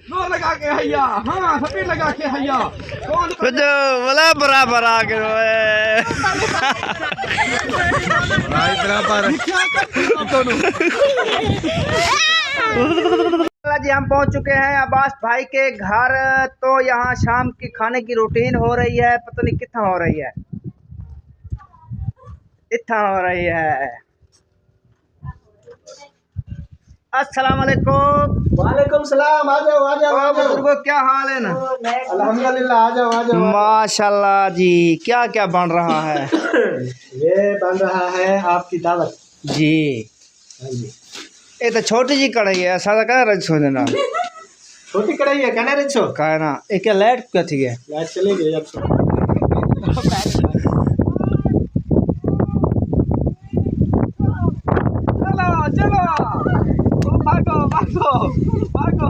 जोर लगा के हैया, हाँ सभी लगा के हैया। कौन बोला बराबर आ गए बराबर जी। हम पहुंच चुके हैं अब्बास भाई के घर। तो यहाँ शाम की खाने की रूटीन हो रही है, पता नहीं कितना हो रही है, इतना हो रही है। अस्सलाम वालेकुम। वालेकुम सलाम। आ जाओ आ जाओ। बुजुर्गो क्या हाल है ना? अल्हम्दुलिल्लाह। आ जाओ आ जाओ। माशाल्लाह जी। क्या क्या बन रहा है? ये बन रहा है आपकी दावत जी। हाँ जी। ये तो छोटी जी कढ़ाई है, सादा क्या रख सो देना। छोटी कढ़ाई है, कहना रखो कहना एक क्या लाइट क्या थी है? लाइट चली गई अब तो। चलो भागो भागो भागो।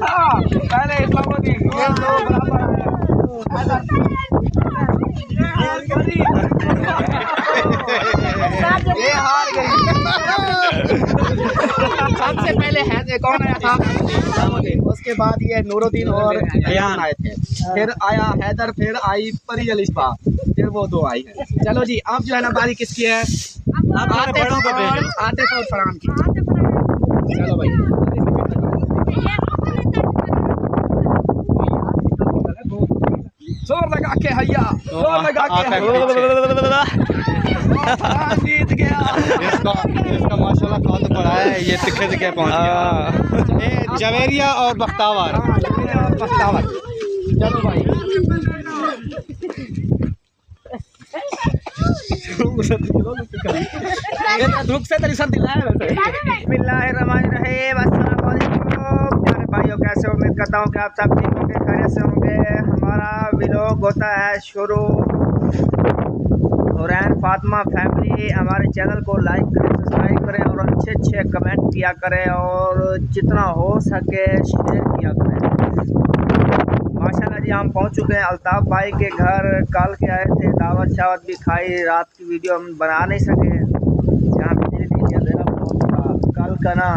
हाँ पहले इस्लामुद्दीन ये दो बराबर है। ये हार गई। सबसे पहले है कौन आया था? उसके बाद ये नूरुद्दीन और अयान आए थे, फिर आया हैदर, फिर आई परी अलिशबा, फिर वो दो आई है। चलो जी, अब जो है ना बारी किसकी है? आतिफ और फरहान की। चलो भाई जोर लगा के हैया, जोर लगा के जीत गया। इसका माशाल्लाह कद बड़ा है, ये तिखे तिखे पहुंच गया। जवेरिया और बख्तावर। चलो भाई धूप से तेरी सर्दी लाया वैसे। बिस्मिल्लाहिर्रहमानिर्रहीम। अस्सलाम वालेकुम प्यारे भाइयों, कैसे हो? उम्मीद करता हूँ कि आप सब ठीक होंगे, खैरियत से होंगे। हमारा व्लॉग होता है शुरू। हुरैन फातिमा फैमिली, हमारे चैनल को लाइक करें, सब्सक्राइब करें और अच्छे अच्छे कमेंट किया करें और जितना हो सके शेयर किया करें। माशाल्लाह जी, हम पहुंच चुके हैं अल्ताफ़ भाई के घर। कल के आए थे, दावत शावत भी खाई, रात की वीडियो हम बना नहीं सके, यहाँ बिजली नहीं, अंधेरा बहुत था। कल का ना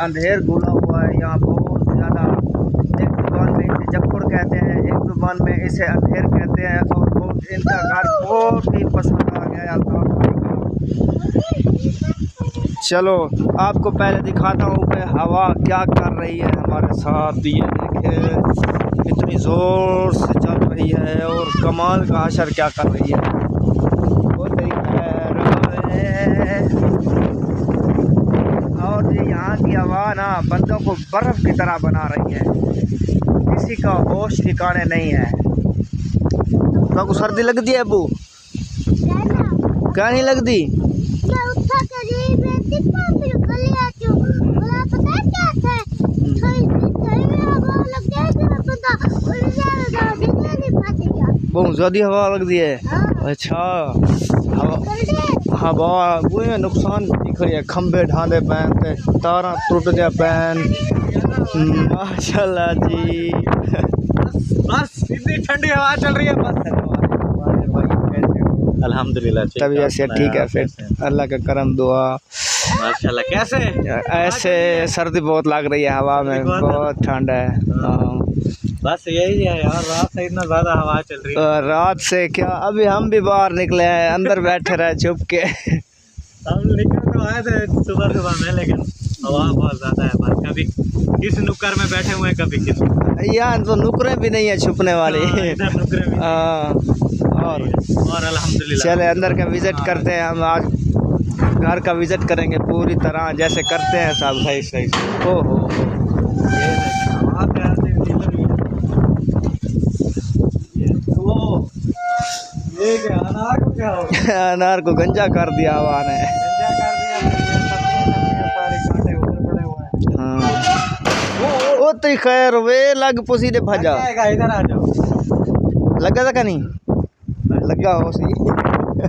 अंधेर घुला हुआ है यहाँ बहुत ज़्यादा। एक जुबान में इसे जक्कुड़ कहते हैं, एक जुबान में इसे अंधेर कहते हैं। और बहुत इनका घर बहुत ही पसंद आ गया है अल्ताफ़ भाई का। चलो आपको पहले दिखाता हूँ कि हवा क्या कर रही है हमारे साथ। ये देखें इतनी ज़ोर से चल रही है और कमाल का हशर क्या कर रही है, वो देख रहा है। और यहाँ की हवा ना बंदों को बर्फ़ की तरह बना रही है, किसी का होश ठिकाने नहीं है। तो सर्दी लगती है अबू? क्या नहीं लगती? बहुत ज़्यादा हवा लगती है। अच्छा हवा वो नुकसान दिख रही है, खंबे ढांदे पैन पे, तारा टूट गया पैन। माशाल्लाह जी। बस इतनी ठंडी हवा चल रही है बस। अल्हम्दुलिल्लाह तबीयत से ठीक है, फिर अल्लाह का करम दुआ। माशाल्लाह। कैसे ऐसे सर्दी बहुत लग रही है, हवा में बहुत ठंड है। बस यही है यार, रात से इतना ज़्यादा हवा चल रही है। रात से क्या, अभी हम भी बाहर निकले हैं, अंदर बैठे रहे छुप के। हम निकल तो आए थे सुबह सुबह में, लेकिन हवा बहुत ज़्यादा है बस। कभी किस नुक्कर में बैठे हुए हैं, कभी किस। यहाँ तो नुकरे भी नहीं है छुपने वाली। इधर नुक्करे भी और अल्हम्दुलिल्लाह। चले अंदर का विज़िट करते हैं। हम आज घर का विज़िट करेंगे पूरी तरह, जैसे करते हैं सब। सही सही। ओहो ये क्या अनार को क्या हो गया? अनार को गंजा कर दिया हवा ने। गंजा कर दिया, सारे कांटे ऊपर पड़े हुए हैं। हाँ वो तो खैर वे लग पुसी दे भजा। इधर आ जाओ। लगा था क्या? नहीं लगा हो सही।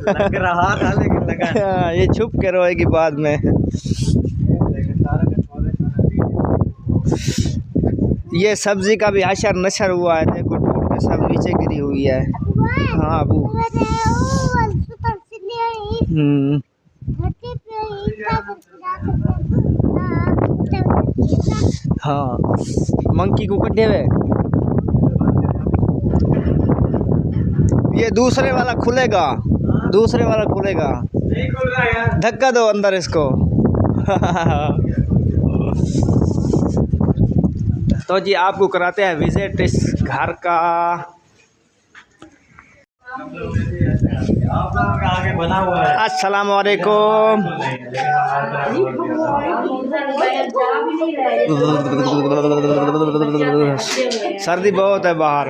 लग रहा था लेकिन लगा। ये छुप के रोएगी बाद में। ये सब्जी का भी हशर नशर हुआ है, देखो टूट के सब नीचे गिरी हुई है। हाँ अबू। हाँ मंकी को कटे हुए। ये दूसरे वाला खुलेगा, दूसरे वाला खुलेगा, नहीं खुल रहा यार। धक्का दो अंदर इसको। तो जी आपको कराते हैं विजिट इस घर का। आप लोगों का आगे बना हुआ है। अस्सलाम वालेकुम। सर्दी बहुत है बाहर,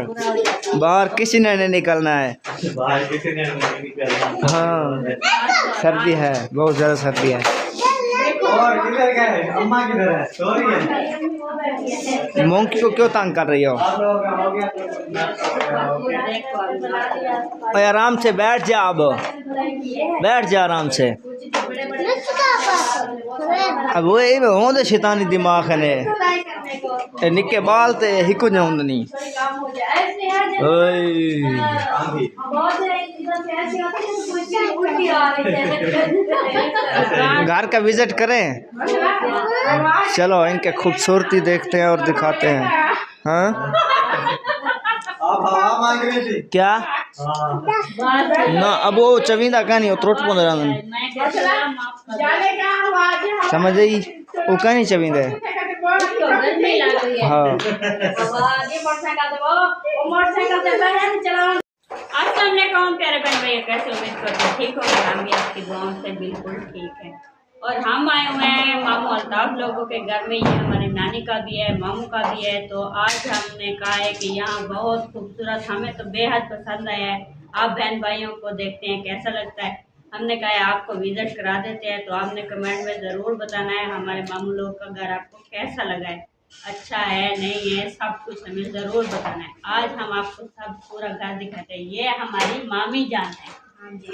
बाहर किसी ने नहीं निकलना है। बाहर किसी ने नहीं निकलना। हाँ सर्दी है, बहुत ज़्यादा सर्दी है। और किधर गए? अम्मा किधर है? सो रही है। मोंकी को क्यों तंग कर रही हो? आप लोगों का हो गया तो भाई आराम से बैठ जा, अब बैठ जा आराम से। अब वो ये होंदे शैतानी दिमाग ने निक्के बाल ते हिकु ने होंदे नहीं। घर का विजिट करें, चलो इनके खूबसूरती देखते हैं और दिखाते हैं। हाँ आप हवा मांग रही थी क्या ना, अब वो चवींदा कहानी वो त्रोट पोंद समझ आई, वो कहानी चवींदा हाँ। अस्सलामुअलैकुम प्यारे बहन भैया, कैसे उम्मीद करते हैं ठीक होगा। हम भी आपकी दुआओं से बिल्कुल ठीक है। और हम आए हुए हैं मामू अल्ताफ लोगों के घर में। ये हमारी नानी का भी है, मामू का भी है। तो आज हमने कहा है कि यहाँ बहुत खूबसूरत, हमें तो बेहद पसंद आया है। आप बहन भाइयों को देखते हैं कैसा लगता है। हमने कहा है आपको विजिट करा देते हैं, तो आपने कमेंट में ज़रूर बताना है हमारे मामू लोग का घर आपको कैसा लगा है, अच्छा है नहीं है, सब कुछ हमें ज़रूर बताना है। आज हम आपको सब पूरा घर दिखाते हैं। ये हमारी मामी जान है। हाँ जी,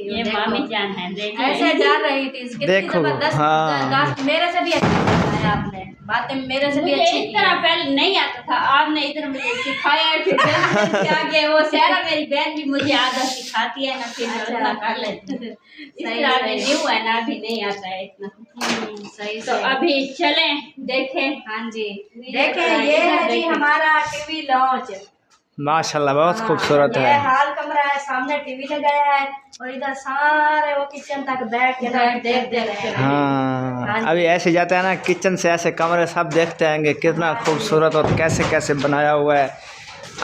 ये मामी जान है, देखिए ऐसे जा रही थी इसकी देखो, जबरदस्त हाँ। मेरे से भी अच्छा बताया आपने, बातें मेरे से भी मुझे अच्छी इस की तरह हैं। पहले नहीं आता था, आपने इधर मुझे सिखाया है। फिर आगे वो सारा मेरी बहन भी मुझे आधा सिखाती है ना, फिर मैं अच्छा। उतना कर लेती हूँ। इस सही, तरह सही। न्यू है ना, अभी नहीं आता है इतना। सही तो से अभी चलें देखें। हाँ जी, देखें ये है जी हमारा टीवी लॉन्च। माशाल्लाह बहुत खूबसूरत ये है। हाल कमरा है, सामने टीवी लगाया है और इधर सारे वो किचन तक बैठ के देखते रहे हैं। हाँ अभी ऐसे जाते हैं ना किचन से, ऐसे कमरे सब देखते आएंगे कितना खूबसूरत और कैसे कैसे बनाया हुआ है।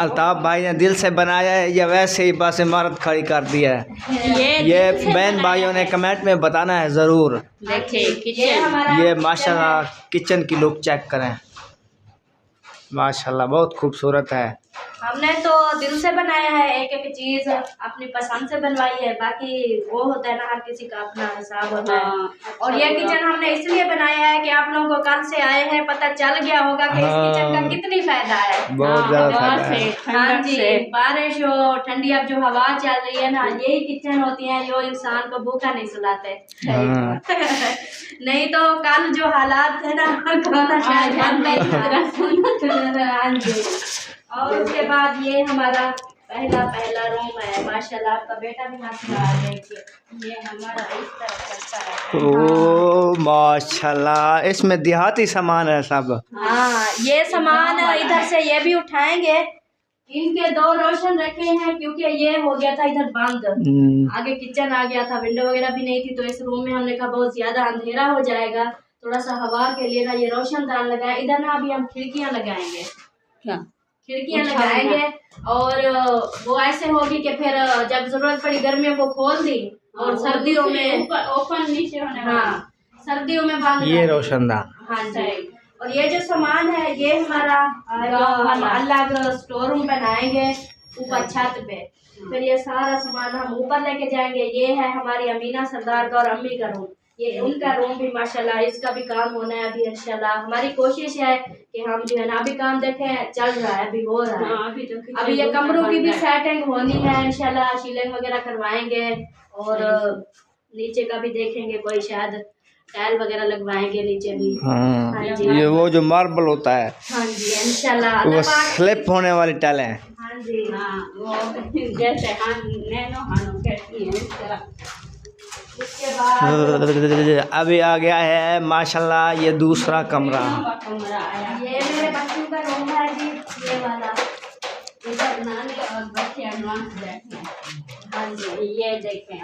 अल्ताफ भाई ने दिल से बनाया है या वैसे ही बस इमारत खड़ी कर दी है, ये बहन भाइयों ने कमेंट में बताना है ज़रूर। देखिए ये किचन, हमारा ये माशाल्लाह किचन की लुक चेक करें, माशाल्लाह बहुत खूबसूरत है। हमने तो दिल से बनाया है, एक एक चीज अपनी पसंद से बनवाई है। बाकी वो होता है ना, हर किसी का अपना हिसाब होता है। और ये किचन हमने इसलिए बनाया है कि आप लोगों को कल से आए हैं पता चल गया होगा कि इस किचन का कितनी फायदा है। बहुत ज़्यादा फायदा है। हाँ जी, बारिश हो ठंडी, अब जो हवा चल रही है ना, यही किचन होती है जो इंसान को भूखा नहीं सुलाते। हाँ। नहीं तो कल जो हालात थे ना, खाना शायद बंद नहीं था। हाँ जी। और उसके बाद ये हमारा पहला रूम है। माशाल्लाह आपका बेटा भी माशाल्लाह देखिए, ये हमारा इस तरह चलता है। ओ माशाल्लाह, इसमें देहाती सामान है सब। हाँ ये सामान इधर से ये भी उठाएंगे। इनके 2 रोशन रखे हैं क्योंकि ये हो गया था इधर बंद, आगे किचन आ गया था, विंडो वगैरह भी नहीं थी। तो इस रूम में हमने कहा बहुत ज्यादा अंधेरा हो जाएगा, थोड़ा सा हवा के लिए ना ये रोशनदान लगाए। इधर ना अभी हम खिड़कियां लगाएंगे, क्या खिड़कियां लगाएंगे और वो ऐसे होगी कि फिर जब जरूरत पड़ी गर्मियों को खोल दी और सर्दियों में ओपन नीचे होने वाला। हाँ सर्दियों में बंद ये कर दी। रोशनदान। हाँ जी। और ये जो सामान है ये हमारा हम अलग स्टोर रूम बनाएंगे ऊपर छत पे। फिर ये सारा सामान हम ऊपर लेके जाएंगे। ये है हमारी अमीना सरदार का और अम्मी का रूम, ये उनका रूम भी माशाल्लाह, इसका भी काम होना है अभी इंशाल्लाह। हमारी कोशिश है कि हम जो है ना अभी काम देखें चल रहा है, अभी हो रहा है। हाँ, अभी ये कमरों की भी सेटिंग होनी है इंशाल्लाह, सीलिंग वगैरह करवाएंगे और नीचे का भी देखेंगे, कोई शायद टाइल वगैरह लगवाएंगे नीचे भी। हाँ हाँ जी। ये वो जो मार्बल होता है हाँ जी इंशाल्लाह। वो स्लिप होने वाली टाइलें हैं। हाँ जी। हाँ वो जैसे हाँ नैनो हानो कहती हैं इस तरह। उसके बाद अभी आ गया है माशाल्लाह ये दूसरा कमरा। कमरा आया, ये मेरे बच्चों का रूम है जी, ये वाला। इधर नानी और बच्चे एडवांस बैठे हैं। हाँ जी, ये देखें।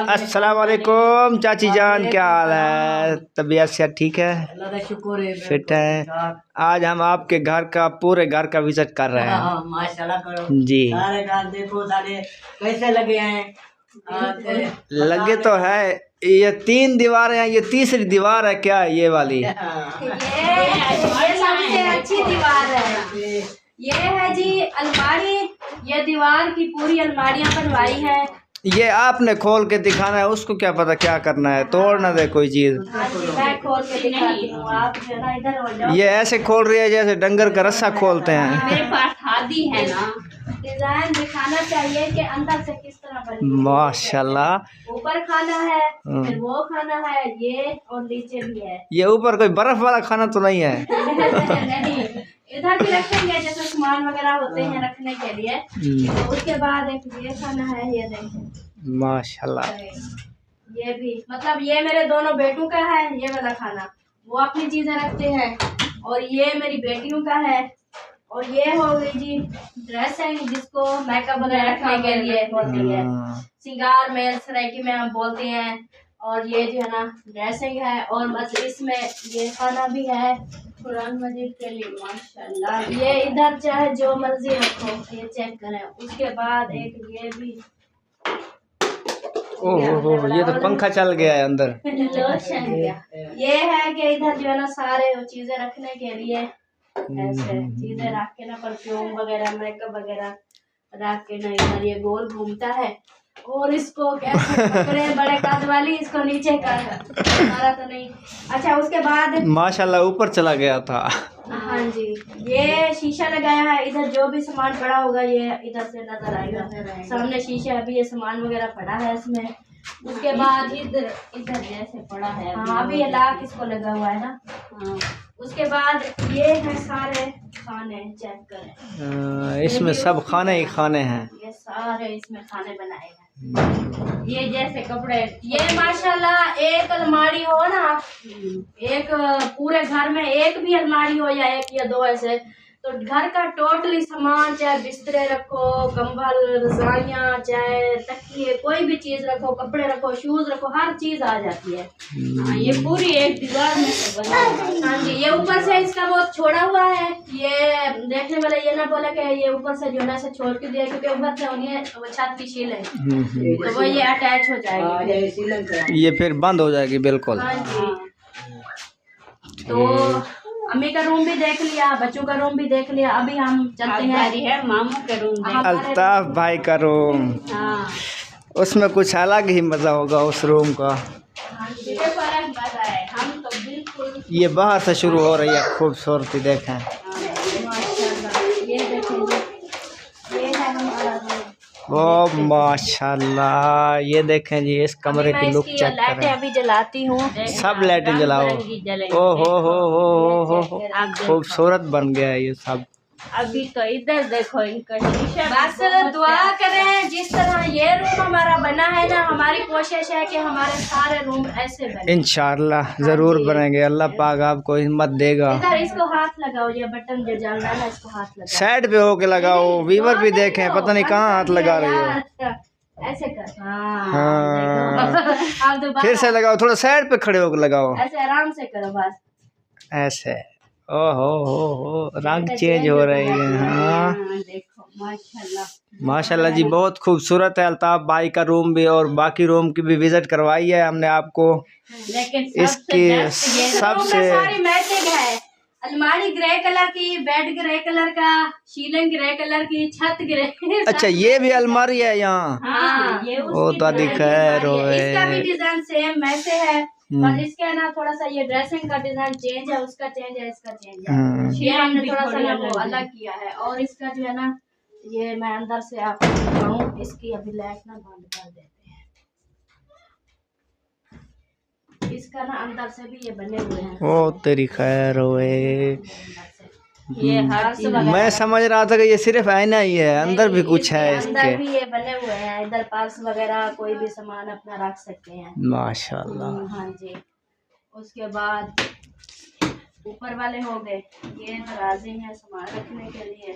अस्सलाम वालेकुम चाची जान, क्या हाल है? तबीयत से ठीक है? शुक्र है, फिट है। आज हम आपके घर का पूरे घर का विजिट कर रहे हैं। माशाल्लाह करो जी, सारे घर देखो, सारे कैसे लगे हैं। लगे तो है। ये 3 दीवारें हैं, ये तीसरी दीवार है क्या ये वाली? ये सबसे अच्छी दीवार है। ये है जी अलमारी, ये दीवार की पूरी अलमारियां बनवाई है। ये आपने खोल के दिखाना है, उसको क्या पता क्या करना है, तोड़ ना दे कोई चीज। हाँ जी, मैं खोल के दिखाती हूँ, आप जो है ना इधर हो जाओ। ये ऐसे खोल रही है जैसे डंगर का रस्सा खोलते हैं। मेरे पास हादी है ना, डिजाइन दिखाना चाहिए कि अंदर से किस तरह बनी है। माशाल्लाह। ऊपर खाना है, फिर वो खाना है, ये और नीचे भी है। ये ऊपर कोई बर्फ वाला खाना तो नहीं है? नहीं, इधर भी रखेंगे जैसे सामान वगैरह होते हैं रखने के लिए। तो उसके बाद एक ये खाना है, ये देखें माशाल्लाह। ये भी, मतलब ये मेरे दोनों बेटों का है ये वाला खाना, वो अपनी चीजें रखते हैं। और ये मेरी बेटियों का है। और ये हो गई जी ड्रेसिंग, जिसको मेकअप वगैरह रखने के लिए होती है, सिंगार में सराइकी में हम बोलते हैं। और ये जो है ना ड्रेसिंग है, और बस इसमें ये खाना भी है कुरान मजीद के लिए। माशाल्लाह, ये इधर चाहे जो मर्जी रखो, ये चेक करें। उसके बाद एक ये भी, ओहो, ये तो पंखा चल गया है अंदर। ये है कि इधर जो है ना सारे चीजें रखने के लिए ऐसे चीजें रख के ना, परफ्यूम वगैरह मेकअप वगैरह रख के ना, इधर ये गोल घूमता है। और इसको कैसे पकड़े बड़े कद वाली, इसको नीचे कर मारा तो नहीं। अच्छा, उसके बाद माशाल्लाह ऊपर चला गया था। हाँ जी, ये शीशा लगाया है, इधर जो भी सामान पड़ा होगा ये इधर से नजर आएगा। सामने शीशा, अभी ये सामान वगैरह पड़ा है इसमें। उसके बाद इधर जैसे पड़ा है। हाँ, अभी ये लाख इसको लगा हुआ है ना। हाँ, उसके बाद ये है सारे खाने, चेक करें। इसमें सब खाने ही खाने हैं। ये सारे इसमें खाने बनाए हैं। ये जैसे कपड़े, ये माशाल्लाह एक अलमारी हो ना, एक पूरे घर में एक भी अलमारी हो या एक या दो ऐसे, तो घर का टोटली सामान, चाहे बिस्तरे रखो, कंबल, रजाइयाँ, चाहे तकिए, कोई भी चीज रखो, कपड़े रखो, शूज रखो, हर चीज आ जाती है। ये पूरी एक दीवार में से बना है। हाँ जी, ये ऊपर से इसका वो छोड़ा हुआ है। ये देखने वाले ये ना बोले कि ये ऊपर से जो है से छोड़ के दिया, क्योंकि ऊपर से उन्हें वो छत की शील है, तो वो ये अटैच हो जाएगी, ये फिर बंद हो जाएगी बिल्कुल। हाँ जी। तो अम्मी का रूम भी देख लिया, बच्चों का रूम भी देख लिया। अभी हम चलते हैं मामू के रूम। अल्ताफ भाई का रूम, हाँ, उसमें कुछ अलग ही मजा होगा उस रूम का। फर्क मजा है। हम तो बिल्कुल, ये बाहर से शुरू हो रही है खूबसूरती, देखें। माशाल्लाह। ये देखेंगे, ये है हमारा रूम। ओ माशाल्लाह, ये देखें जी इस कमरे की लुक चेक लाइटें करें। अभी जलाती हूँ। सब लाइटें जलाओ। ओ हो, खूबसूरत बन गया है ये सब। अभी तो इधर देखो, इनका शीशा। बस दुआ करें, जिस तरह ये रूम हमारा बना है ना, हमारी कोशिश है कि हमारे सारे रूम ऐसे बने। इंशाल्लाह जरूर बनेंगे, अल्लाह पाक आपको हिम्मत देगा। इधर इसको हाथ लगाओ, ये बटन जो जल रहा है ना, इसको हाथ लगाओ। साइड पे होके लगाओ, वीवर भी देखें, पता नहीं कहाँ हाथ लगा रही हो। ऐसे कर, हाँ, आप दोबारा फिर से लगाओ, थोड़ा साइड पे खड़े होकर लगाओ, ऐसे आराम से करो बस। ऐसे। ओहो हो, रंग चेंज हो रही है। हाँ देखो माशाल्लाह, माशाल्लाह जी, बहुत खूबसूरत है। अल्ताफ भाई का रूम भी और बाकी रूम की भी विजिट करवाई है हमने आपको। लेकिन इसकी सबसे सारी मैचिंग है। अलमारी ग्रे कलर की, बेड ग्रे कलर का, शीलन ग्रे कलर की, छत ग्रे। अच्छा, ये भी अलमारी है यहाँ? हाँ, ये ओ दादी खैर होए। इसका भी डिजाइन सेम वैसे है, पर इसके ना थोड़ा सा ये ड्रेसिंग का डिजाइन चेंज है, उसका चेंज है, इसका चेंज है। ये हमने थोड़ा सा ना वो अलग किया है। और इसका जो है ना, ये मैं अंदर से आपको दिखाऊं, इसकी अभी लाइट ना बंद कर देते हैं। इसका ना अंदर से भी ये बने हुए हैं। ओ तेरी खैर होए। ये हर चीज मैं समझ रहा था कि ये सिर्फ आईना ही है, अंदर भी कुछ है अंदर इसके। भी ये बने हुए हैं, इधर पर्स वगैरह कोई भी सामान अपना रख सकते हैं। माशाल्लाह। हाँ जी। उसके बाद ऊपर वाले हो गए, ये दराजे हैं सामान रखने के लिए।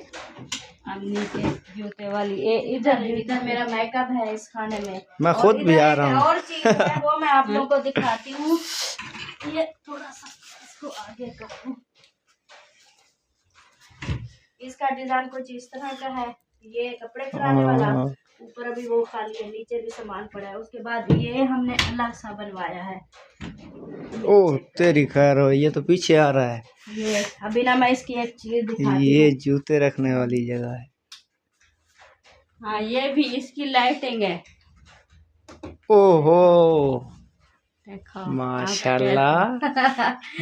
अब नीचे जूते वाली ये इधर इधर मेरा मेकअप है इस खाने में। मैं और खुद भी इधर आ एक रहा हूँ। और चीज है वो मैं आप लोगों को दिखाती हूँ। ये थोड़ा सा इसको आगे करूँ। इसका डिजाइन कुछ इस तरह का है। ये कपड़े फराने वाला, ऊपर अभी वो खाली है, नीचे भी सामान पड़ा है। उसके बाद ये हमने अलग सा बनवाया है। ओह तेरी खैर हो, ये तो पीछे आ रहा है। ये अभी ना मैं इसकी एक चीज दिखाती ये हूँ। जूते रखने वाली जगह है। हाँ ये भी इसकी लाइटिंग है। ओहो देखो माशाल्लाह,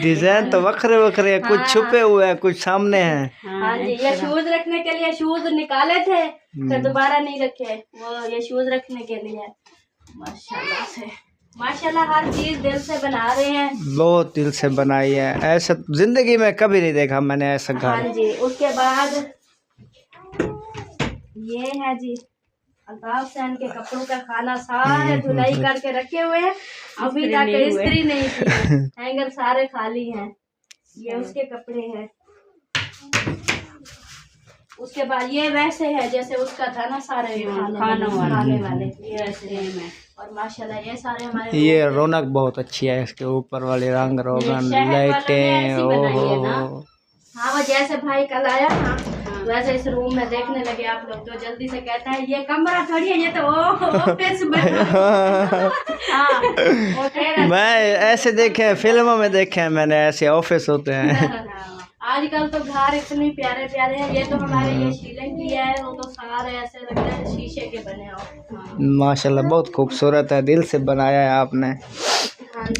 डिजाइन तो वखरे वखरे है, कुछ छुपे हुए हैं, कुछ सामने हैं। हाँ जी, ये शूज रखने के लिए शूज निकाले थे फिर दोबारा नहीं रखे, वो ये शूज रखने के लिए। माशाल्लाह से माशाल्लाह हर चीज दिल से बना रहे हैं। बहुत दिल से बनाई है, ऐसा जिंदगी में कभी नहीं देखा मैंने ऐसा हाँ घर। जी। उसके बाद ये है जी अल्ताफ हुसैन के कपड़ों का खाना, सारे धुलाई करके रखे हुए हैं, अभी तक इस्त्री नहीं की, हैंगर सारे खाली हैं। ये उसके कपड़े हैं। उसके बाद ये वैसे है जैसे उसका था ना, सारे खाने वाले ये वैसे हैं। और माशाल्लाह ये सारे हमारे ये रौनक बहुत अच्छी है, इसके ऊपर वाले रंग रोगन लाइटें। ओहो हाँ वो जैसे भाई कल आया ना वैसे इस रूम में देखने लगे आप लोग, तो जल्दी से कहता है ये कमरा थोड़ी है, ये तो ऑफिस हाँ वो कह रहा मैं ऐसे देखे हैं, फिल्मों में देखे हैं मैंने, ऐसे ऑफिस होते हैं। आजकल तो घर इतने प्यारे प्यारे हैं। ये तो हमारे ये शीलिंग की है, वो तो सारे ऐसे लग रहे हैं शीशे के बने हो। माशाल्लाह बहुत खूबसूरत है, दिल से बनाया है आपने।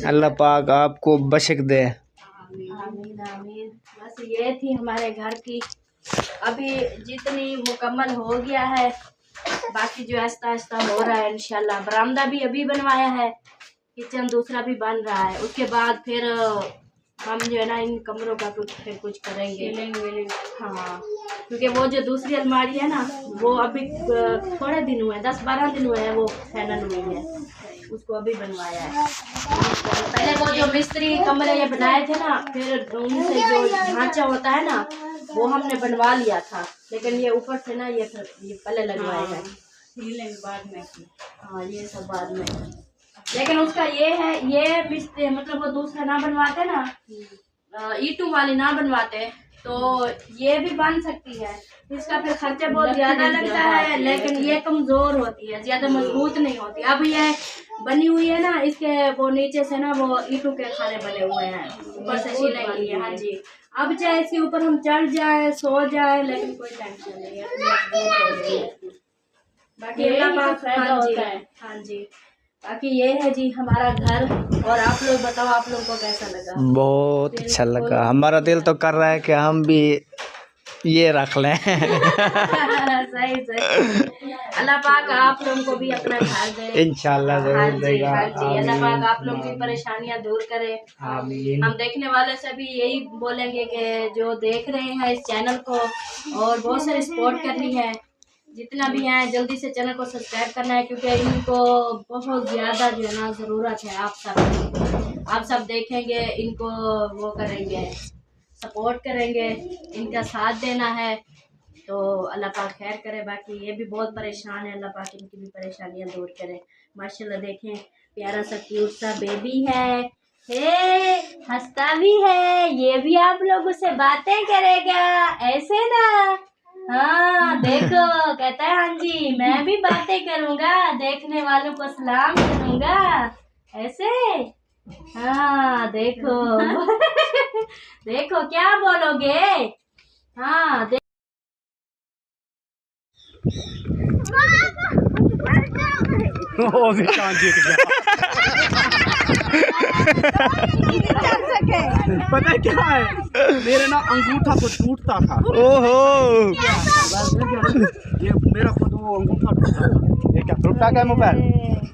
अल्लाह पाक आपको बशक दे। आमीन आमीन। बस ये थी हमारे घर की, अभी जितनी मुकम्मल हो गया है, बाकी जो आहिस्ता आहिस्ता हो रहा है इंशाल्लाह। बरामदा भी अभी बनवाया है, किचन दूसरा भी बन रहा है। उसके बाद फिर हम जो है ना इन कमरों का कुछ करेंगे। हाँ क्योंकि वो जो दूसरी अलमारी है ना वो अभी थोड़े दिन हुए, 10-12 दिन हुए हैं वो फाइनल हुई है, उसको अभी बनवाया है। पहले वो जो मिस्त्री कमरे ये बनाए थे ना, फिर उनसे जो ढांचा होता है ना वो हमने बनवा लिया था, लेकिन ये ऊपर से ना ये पहले लगवाए हैं, बाद में। हाँ ये सब बाद में। लेकिन उसका ये है, ये मिस्त्री मतलब वो दूसरा ना बनवाते ना, ईंटों वाली ना बनवाते तो ये भी बन सकती है। इसका फिर खर्चा बहुत ज्यादा लगता है, लेकिन ये कमजोर होती है, ज्यादा मजबूत नहीं होती। अब ये बनी हुई है ना, इसके वो नीचे से ना वो ईंटों के खाने बने हुए हैं, ऊपर से शीले के लिए। हाँ जी, अब चाहे इसके ऊपर हम चढ़ जाए सो जाए लेकिन कोई टेंशन नहीं है। बाकी हाँ जी बाकी ये है जी हमारा घर। और आप लोग बताओ, आप लोगों को कैसा लगा? बहुत अच्छा लगा, हमारा दिल तो कर रहा है कि हम भी ये रख लें। सही अल्लाह पाक आप लोगों को भी अपना घर दे इंशाल्लाह हाँ जरूर जी देगा। हाँ जी। अल्लाह पाक आप लोग की परेशानियां दूर करे। आमीन। हम देखने वाले से भी यही बोलेंगे कि जो देख रहे हैं इस चैनल को और बहुत सारी सपोर्ट करनी है, जितना भी हैं जल्दी से चैनल को सब्सक्राइब करना है, क्योंकि इनको बहुत ज़्यादा जो है ना ज़रूरत है आप सब की। आप सब देखेंगे, इनको वो करेंगे, सपोर्ट करेंगे, इनका साथ देना है, तो अल्लाह पाक खैर करे। बाकी ये भी बहुत परेशान है, अल्लाह पाक इनकी भी परेशानियां दूर करे। माशाल्लाह देखें प्यारा सा क्यूट सा बेबी है, हंसता भी है, ये भी आप लोगों से बातें करेगा ऐसे ना। हाँ देखो कहता है हाँ जी मैं भी बातें करूँगा, देखने वालों को सलाम करूँगा ऐसे। हाँ देखो देखो क्या बोलोगे? हाँ वो भी कान जीत गया। पता है क्या है, मेरे ना अंगूठा को टूटता था। ओहो ये मेरा खुद वो अंगूठा टूटा था। ये क्या टूटा क्या मोबाइल?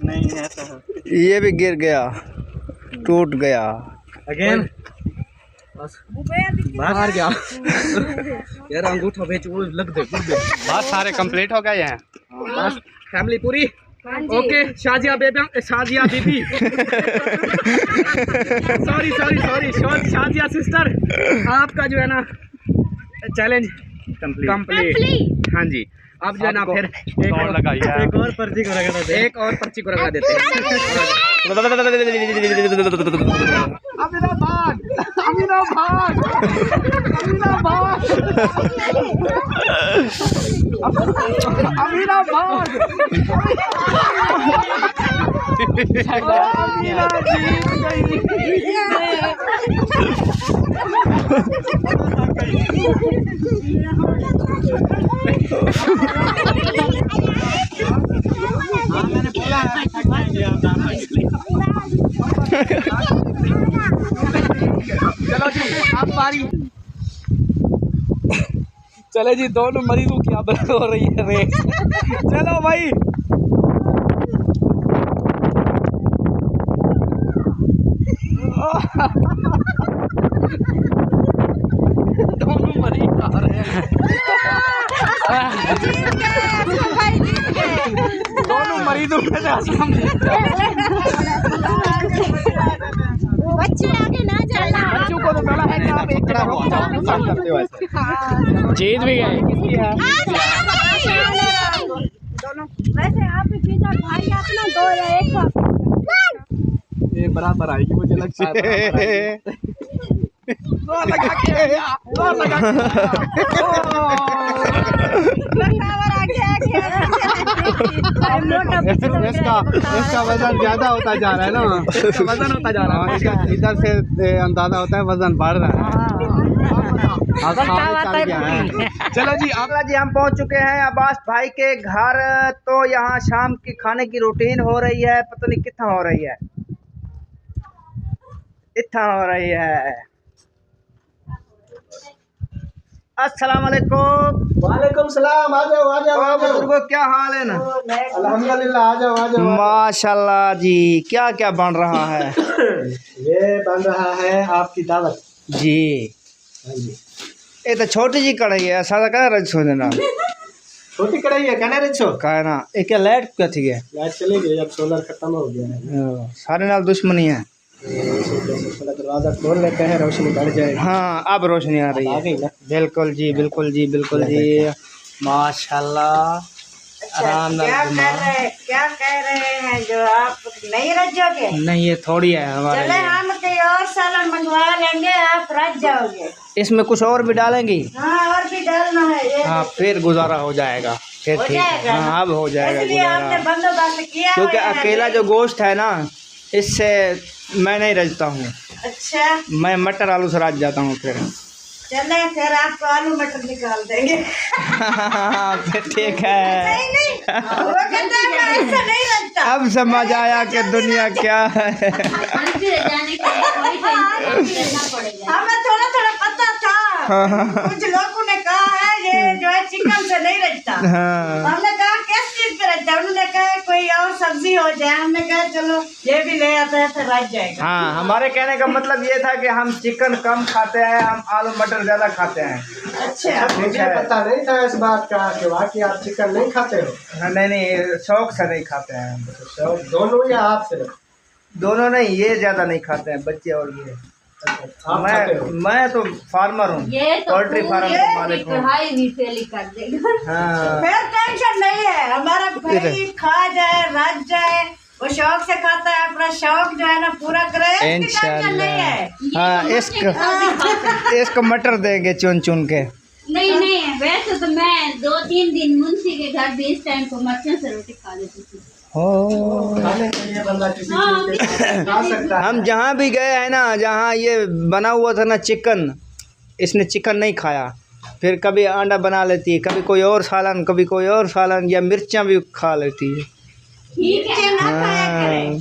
नहीं ऐसा है। ये भी गिर गया, टूट गया। अगेन बाहर गया यार, अंगूठा बेच लग दे बस, सारे कंप्लीट हो गए हैं। बस फैमिली पूरी ओके। शाजिया बेबी, शाजिया बीबी सॉरी शाजिया सिस्टर, आपका जो है ना चैलेंज कंप्लीट। हाँ जी, अब जो है ना फिर एक और पर्ची को लगा देते हैं। अमीनाबाद चलो जी आप बारी। चले जी, दोनों मरीजों की अब हो रही है रेस। चलो भाई, दोनों मरीज आ रहे हैं। दोनों मरीजों में बच्चे आगे ना जाना। बच्चों को तो बोला है कि आप एक तरह रोक जाओ, नुकसान करते हो ऐसे। जीत भी गए। किसकी है? दोनों वैसे आप भी जीता भाई, अपना 2 या 1 ये बराबर आएगी मुझे लगता है। इसका वजन ज्यादा होता जा रहा है ना, वजन होता जा रहा है। इधर से अंदाजा होता है वजन बढ़ रहा है। चलो जी, अगला जी हम पहुंच चुके हैं अब्बास भाई के घर। तो यहाँ शाम की खाने की रूटीन हो रही है, पता नहीं कितना हो रही है, इतना हो रही है। अस्सलाम वालेकुम। वालेकुम सलाम। आ जाओ बुजुर्गो, क्या हाल है ना? अल्हम्दुलिल्लाह, आ जाओ। माशाल्लाह जी, क्या क्या बन रहा है? ये बन रहा है आपकी दावत जी। हाँ जी, ये तो छोटी जी कढ़ाई है, सादा क्या रज सो देना। छोटी कढ़ाई है, कहना रिछो कहना एक लाइट क्या थी है? लाइट चली गई, अब सोलर खत्म हो गया है। सारे नाल दुश्मनी है। दरवाजा खोल लेते हैं, रोशनी बढ़ जाएगी। हाँ, अब रोशनी आ रही आ है। गई ना? बिल्कुल जी, बिल्कुल जी, बिल्कुल जी, माशाल्लाह। आराम क्या कह रहे हैं जो आप नहीं रच जाओगे? नहीं, ये थोड़ी है हमारे चले लिए। हम कहीं और सालन मंगवा लेंगे, आप रच जाओगे। इसमें कुछ और भी डालेंगी? हाँ, और भी डालना है ये। हाँ, फिर गुजारा हो जाएगा, फिर हो ठीक है। जाएगा ना? हाँ, अब हो जाएगा इसलिए आपने गुजारा, बंदोबस्त किया क्योंकि हुआ है। अकेला जो गोश्त है ना, इससे मैं नहीं रचता हूँ। अच्छा, मैं मटर आलू से रच जाता हूँ फिर। चले फिर आपको आलू मटर निकाल देंगे। फिर ठीक है। नहीं, वो कहता है मैं ऐसा नहीं रचता। अब समझ आया कि दुनिया क्या है। हमें थोड़ा थोड़ा पता था, कुछ लोगों ने कहा है ये जो है चिकन से नहीं रचता। हाँ। हमने कहा किस चीज पे रचता, उन्होंने कहा कोई और सब्जी हो जाए। हमने कहा चलो ये भी ले आता है तो रच जाएगा। हाँ, हमारे कहने का मतलब ये था कि हम चिकन कम खाते हैं, हम आलू मटर ज्यादा खाते हैं। अच्छा, मुझे पता नहीं था इस बात का कि वाकई आप चिकन नहीं खाते हो। हाँ, नहीं, शौक से नहीं खाते हैं। तो दोनों या आप सिर्फ? दोनों नहीं, ये ज्यादा नहीं खाते हैं, बच्चे और ये। आप खाते हो? मैं तो फार्मर हूँ, ये तो पोल्ट्री फार्म का मालिक हूँ। हाई भी फेल कर देगा। हाँ, फिर टेंशन नहीं है, हमारा भाई खा जाए रच जाए, वो शौक से खाता है, अपना शौक जो है ना पूरा करे, इसकी टेंशन नहीं है। हाँ, इसको मटर देंगे चुन चुन के। नहीं, वैसे तो मैं 2-3 दिन मुंशी के घर भी इस टाइम को मर्चन से रोटी खा लेती थी। खाने के लिए बंदा किसी चीज के खा सकता है। हम जहाँ भी गए हैं ना, जहाँ ये बना हुआ था ना चिकन, इसने चिकन नहीं खाया। फिर कभी अंडा बना लेती है, कभी कोई और सालन, कभी कोई और सालन, या मिर्चा भी खा लेती है। ठीक है ना खाया करें,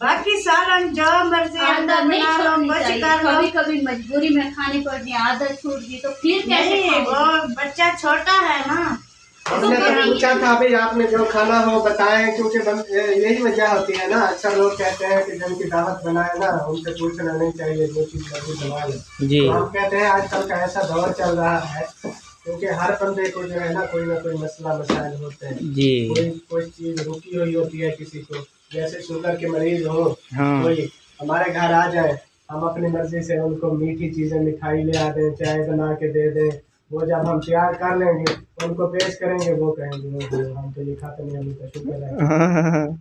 बाकी सालन जो मर्जी अंडा नहीं बना लो, छोड़नी कुछ चाहिए। कर लो। कभी कभी मजबूरी में खानी पड़ती है, आदत छूट गई तो फिर कैसे नहीं, खाओगे? वो बच्चा छोटा है ना, हमने तो पूछा था अभी आपने जो खाना हो बताएं, क्योंकि यही वजह होती है ना, अक्सर लोग कहते हैं कि जिनकी दावत बनाए ना उनसे पूछना नहीं चाहिए, जो चीज़ मर्जी बना ले जी। तो हम कहते हैं आजकल का ऐसा दौर चल रहा है क्योंकि हर बंदे को जो है ना कोई ना कोई मसला मसाइल होते हैं जी। कोई चीज़ रुकी हुई होती है किसी को, जैसे शुगर के मरीज हो हाँ। कोई हमारे घर आ जाए, हम अपनी मर्जी से उनको मीठी चीज़ें मिठाई ले आ दें, चाय बना के दे दें, वो जब हम तैयार कर लेंगे उनको पेश करेंगे, वो कहेंगे हम तो ये खाते नहीं, हमें तो शुगर है।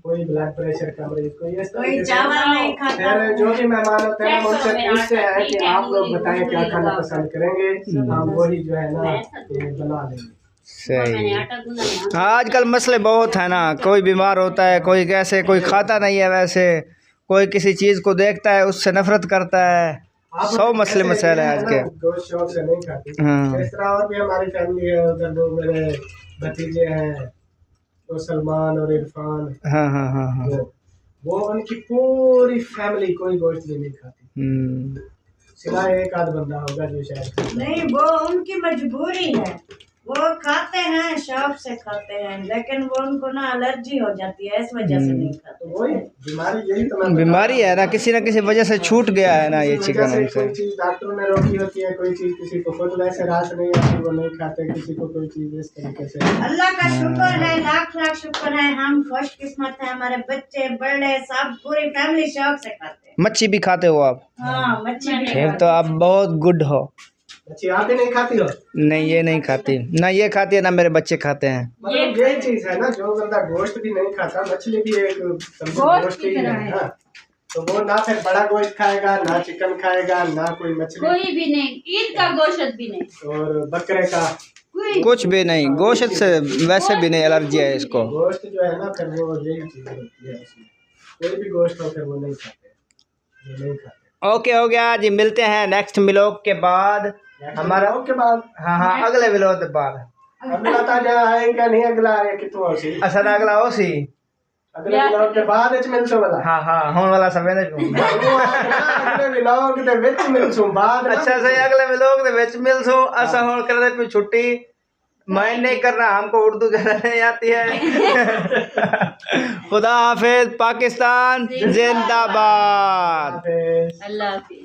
कोई ब्लड प्रेशर का मरीज, कोई चावल नहीं खाता। जो भी मेहमान होते हैं उनसे पूछते हैं कि आप लोग बताएं क्या खाना पसंद करेंगे, हम वही जो है ना बना देंगे। सही। आजकल मसले बहुत है ना, कोई बीमार होता है, कोई कैसे, कोई खाता नहीं है वैसे, कोई किसी चीज़ को देखता है उससे नफरत करता है, 100 मसले मसाइल है आज के। गोश्त शौक से नहीं खाती। हाँ। इस तरह और भी हमारी फैमिली है, उधर लोग मेरे भतीजे हैं तो सलमान और इरफान हाँ हाँ हाँ हाँ वो उनकी पूरी फैमिली कोई गोश्त भी नहीं खाती, सिवाय एक आध बंदा होगा जो शायद नहीं, वो उनकी मजबूरी है, वो खाते हैं शौक से खाते हैं, लेकिन वो उनको ना एलर्जी हो जाती है, इस वजह से नहीं खाते। वही बीमारी, यही तो बीमारी है ना, किसी न किसी वजह से छूट गया है ना ये चिकन से। कोई चीज़ डॉक्टर ने रोकी होती है, कोई चीज़ किसी को खुद वैसे रास नहीं आती, वो नहीं खाते, किसी को कोई चीज़ इस तरीके से। अल्लाह का शुक्र है, लाख लाख शुक्र है, हम खुशकिस्मत है, हमारे बच्चे बड़े सब पूरी फैमिली शौक से खाते हैं। मच्छी भी खाते हो आप? हाँ, मच्छी भी। फिर तो आप बहुत गुड हो। अच्छी आप ही नहीं खाती हो? नहीं, ये नहीं खाती ना, ये खाती है ना, मेरे बच्चे खाते हैं। मतलब यही चीज है ना, जो बंदा गोश्त भी नहीं खाता, मछली भी एक गोश्त ही है ना, तो वो ना फिर बड़ा गोश्त खाएगा, ना चिकन खाएगा, ना कोई मछली, कोई भी नहीं, ईद का गोश्त भी नहीं, और बकरे का कुछ भी नहीं, गोश्त से वैसे भी नहीं एलर्जी है इसको। गोश्त जो है ना फिर वो यही चीज होती है, कोई भी गोश्त हो फिर वो नहीं खाते। ओके हो गया जी, मिलते हैं नेक्स्ट व्लॉग के बाद, हमारा के बाद हाँ अगले व्लॉग के बाद अगला ताजा आएगा नहीं, अगला आए कि तो सी अच्छा अगला हो सी अगले व्लॉग के बाद इच मिलसो वाला हाँ होने वाला समय नहीं अगले व्लॉग दे विच मिलसो बाद। अच्छा सही, अगले व्लॉग दे विच मिलसो। असा हुन कर दे छुट्टी, मैं नहीं करना, हमको उर्दू ज़्यादा नहीं आती है। खुदा हाफिज, पाकिस्तान जिंदाबाद, अल्लाह हाफिज।